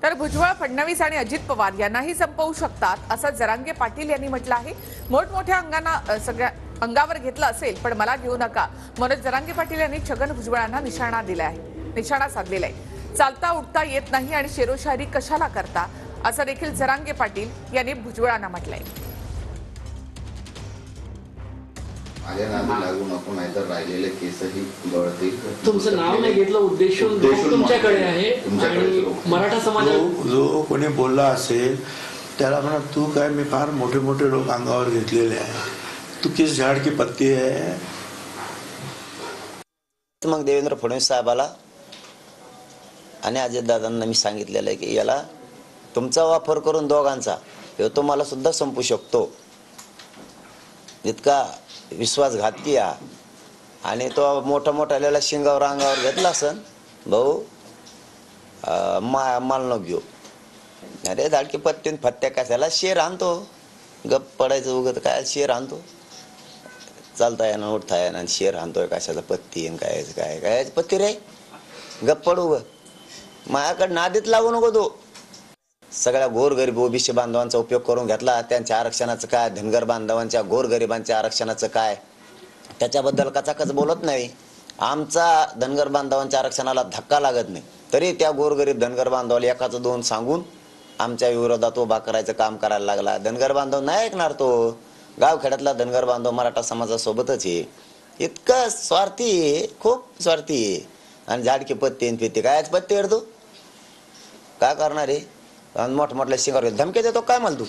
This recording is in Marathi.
तर भुजबळ, फडणवीस आणि अजित पवार यांनाही संपवू शकतात असं जरांगे पाटील यांनी म्हटलं आहे। मोठमोठ्या सगळ्या अंगावर घेतलं असेल पण मला घेऊ नका, मनोज जरांगे पाटील यांनी छगन भुजबळांना निशाणा साधलेला आहे। चालता उठता येत नाही आणि शेरोशायरी कशाला करता, असं देखील जरांगे पाटील यांनी भुजबळांना म्हटलंय। माझ्या नादी लागू नको, नाहीतर राहिलेले केसही गळतील। तुमचं नाव नाही घेतलं, उद्देश तुमच्याकडे आहे आणि मराठा समाज जो कोणी बोलला असेल त्याला म्हणा तू काय, मी फार मोठे मोठे लोक अंगावर घेतलेले आहे, तू किस झाड की पत्ती आहे। मग देवेंद्र फडणवीस साहेबाला आणि अजितदादांना मी सांगितलेलं आहे की याला तुमचा वापर करून दोघांचा तुम्हाला सुद्धा संपू शकतो, इतका विश्वासघातकी आणि तो मोठा मोठ्याला शिंगावर अंगावर घेतला असन भाऊ, माल न घेऊ। अरे धाडकी पत्तीन फत्त्या कशाला, शेर आणतो गप पडायचं उगत, काय शेर आणतो, चालता येणं उठता येणं आणि शेर आणतोय कशाचा पत्ती काय काय काय पत्ती रे, गप पडू ग, माझ्याकडे नादीत लागू नको तू। सगळ्या गोरगरीब ओबीसी बांधवांचा उपयोग करून घेतला, त्यांच्या आरक्षणाचं काय, धनगर बांधवांच्या गोरगरिबांच्या आरक्षणाचं काय, त्याच्याबद्दल कचाकच बोलत नाही। आमचा धनगर बांधवांच्या आरक्षणाला धक्का लागत नाही तरी त्या गोरगरीब धनगर बांधवाला एकाचं दोन सांगून आमच्या विरोधात उभा करायचं काम करायला लागला। धनगर बांधव नाही ऐकणार, तो गावखेड्यातला धनगर बांधव मराठा समाजासोबतच आहे, इतकं स्वार्थी आहे, खूप स्वार्थी आहे। आणि झाडकी पत्ती पित्ती काय पत्ती तू काय करणार आहे, मोठमोठल्या शिंगावर धमकी देतो काय म्हणतो।